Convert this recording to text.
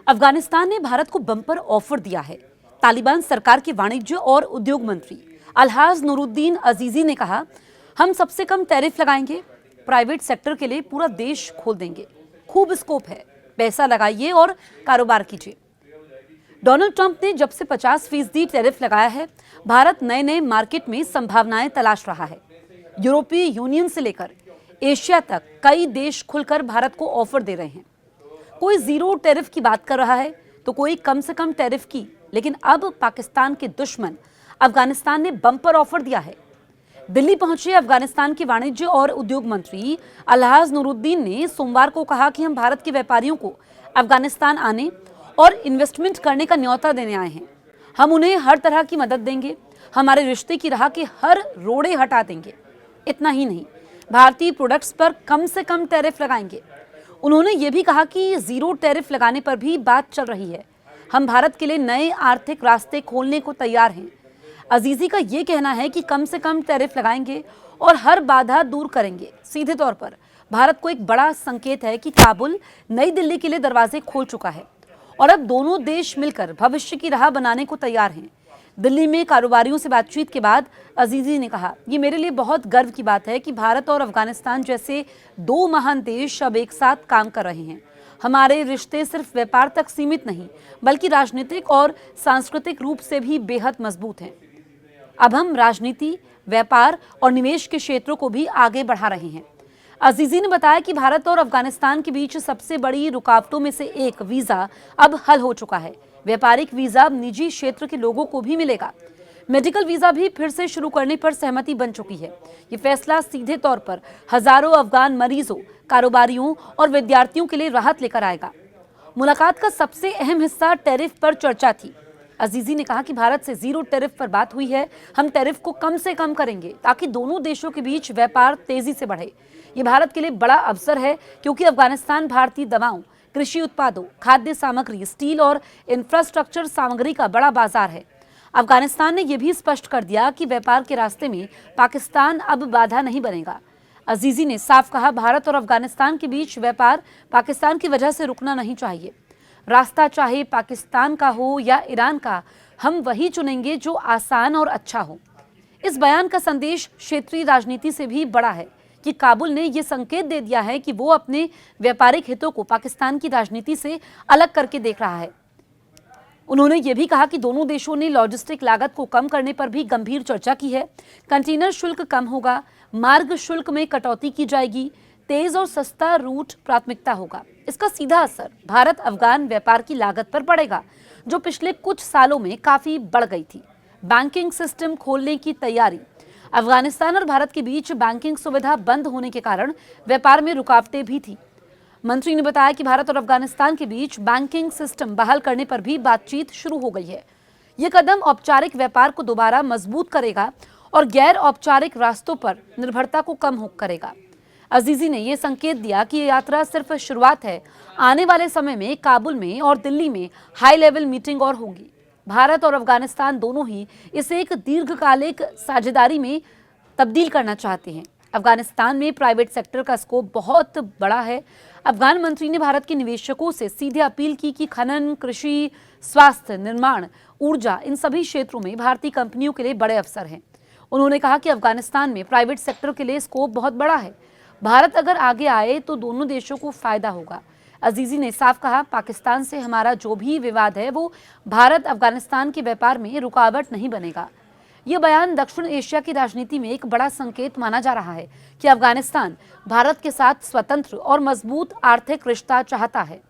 अफगानिस्तान ने भारत को bumper offer दिया है। तालिबान सरकार के वाणिज्य और उद्योग मंत्री अलहाज नूरुद्दीन अजीजी ने कहा, हम सबसे कम टैरिफ लगाएंगे, प्राइवेट सेक्टर के लिए पूरा देश खोल देंगे, खूब स्कोप है, पैसा लगाइए और कारोबार कीजिए। डोनाल्ड ट्रंप ने जब से 50% टैरिफ लगाया है, भारत नए नए मार्केट में संभावनाएं तलाश रहा है। यूरोपीय यूनियन से लेकर एशिया तक कई देश खुलकर भारत को ऑफर दे रहे हैं। कोई जीरो टैरिफ की बात कर रहा है तो कोई कम से कम टैरिफ की, लेकिन अब पाकिस्तान के दुश्मन अफगानिस्तान ने बम्पर ऑफर दिया है। दिल्ली पहुंचे अफगानिस्तान के वाणिज्य और उद्योग मंत्री अलहाज नूरुद्दीन ने सोमवार को कहा कि हम भारत के व्यापारियों को अफगानिस्तान आने और इन्वेस्टमेंट करने का न्योता देने आए हैं। हम उन्हें हर तरह की मदद देंगे, हमारे रिश्ते की राह के हर रोड़े हटा देंगे। इतना ही नहीं, भारतीय प्रोडक्ट्स पर कम से कम टैरिफ लगाएंगे। उन्होंने ये भी कहा कि जीरो टैरिफ लगाने पर भी बात चल रही है। हम भारत के लिए नए आर्थिक रास्ते खोलने को तैयार हैं। अजीजी का ये कहना है कि कम से कम टैरिफ लगाएंगे और हर बाधा दूर करेंगे। सीधे तौर पर भारत को एक बड़ा संकेत है कि काबुल नई दिल्ली के लिए दरवाजे खोल चुका है और अब दोनों देश मिलकर भविष्य की राह बनाने को तैयार हैं। दिल्ली में कारोबारियों से बातचीत के बाद अजीजी ने कहा, ये मेरे लिए बहुत गर्व की बात है कि भारत और अफगानिस्तान जैसे दो महान देश अब एक साथ काम कर रहे हैं। हमारे रिश्ते सिर्फ व्यापार तक सीमित नहीं, बल्कि राजनीतिक और सांस्कृतिक रूप से भी बेहद मजबूत हैं। अब हम राजनीति, व्यापार और निवेश के क्षेत्रों को भी आगे बढ़ा रहे हैं। अजीजी ने बताया कि भारत और अफगानिस्तान के बीच सबसे बड़ी रुकावटों में से एक वीजा अब हल हो चुका है। व्यापारिक वीजा अब निजी क्षेत्र के लोगों को भी मिलेगा। मेडिकल वीजा भी फिर से शुरू करने पर सहमति बन चुकी है। ये फैसला सीधे तौर पर हजारों अफगान मरीजों, कारोबारियों और विद्यार्थियों के लिए राहत लेकर आएगा। मुलाकात का सबसे अहम हिस्सा टैरिफ पर चर्चा थी। अजीजी ने कहा कि भारत से जीरो टैरिफ पर बात हुई है। हम टैरिफ को कम से कम करेंगे ताकि दोनों देशों के बीच व्यापार तेजी से बढ़े। ये भारत के लिए बड़ा अवसर है क्योंकि अफगानिस्तान भारतीय दवाओं, कृषि उत्पादों, खाद्य सामग्री, स्टील और इंफ्रास्ट्रक्चर सामग्री का बड़ा बाजार है। अफगानिस्तान ने यह भी स्पष्ट कर दिया कि व्यापार के रास्ते में पाकिस्तान अब बाधा नहीं बनेगा। अजीजी ने साफ कहा, भारत और अफगानिस्तान के बीच व्यापार पाकिस्तान की वजह से रुकना नहीं चाहिए। रास्ता चाहे पाकिस्तान का हो या ईरान का, हम वही चुनेंगे जो आसान और अच्छा हो। इस बयान का संदेश क्षेत्रीय राजनीति से भी बड़ा है कि काबुल ने यह संकेत दे दिया है कि वो अपने व्यापारिक हितों को पाकिस्तान की राजनीति से अलग करके देख रहा है। उन्होंने ये भी कहा कि दोनों देशों ने लॉजिस्टिक लागत को कम करने पर भी गंभीर चर्चा की है। कंटेनर शुल्क कम होगा, मार्ग शुल्क में कटौती की जाएगी, तेज और सस्ता रूट प्राथमिकता होगा। इसका सीधा असर भारत अफगान व्यापार की लागत पर पड़ेगा, जो पिछले कुछ सालों में काफी बढ़ गई थी। बैंकिंग सिस्टम खोलने की तैयारी। अफगानिस्तान और भारत के बीच बैंकिंग सुविधा बंद होने के कारण व्यापार में रुकावटें भी थी। मंत्री ने बताया कि भारत और अफगानिस्तान के बीच बैंकिंग सिस्टम बहाल करने पर भी बातचीत शुरू हो गई है। ये कदम औपचारिक व्यापार को दोबारा मजबूत करेगा और गैर औपचारिक रास्तों पर निर्भरता को कम करेगा। अजीजी ने यह संकेत दिया कि ये यात्रा सिर्फ शुरुआत है। आने वाले समय में काबुल में और दिल्ली में हाई लेवल मीटिंग और होंगी। भारत और अफगानिस्तान दोनों ही इसे एक दीर्घकालिक साझेदारी में तब्दील करना चाहते हैं। अफगानिस्तान में प्राइवेट सेक्टर का स्कोप बहुत बड़ा है। अफगान मंत्री ने भारत के निवेशकों से सीधे अपील की कि खनन, कृषि, स्वास्थ्य, निर्माण, ऊर्जा, इन सभी क्षेत्रों में भारतीय कंपनियों के लिए बड़े अवसर हैं। उन्होंने कहा कि अफगानिस्तान में प्राइवेट सेक्टर के लिए स्कोप बहुत बड़ा है। भारत अगर आगे आए तो दोनों देशों को फायदा होगा। अजीजी ने साफ कहा, पाकिस्तान से हमारा जो भी विवाद है वो भारत अफगानिस्तान के व्यापार में रुकावट नहीं बनेगा। ये बयान दक्षिण एशिया की राजनीति में एक बड़ा संकेत माना जा रहा है कि अफगानिस्तान भारत के साथ स्वतंत्र और मजबूत आर्थिक रिश्ता चाहता है।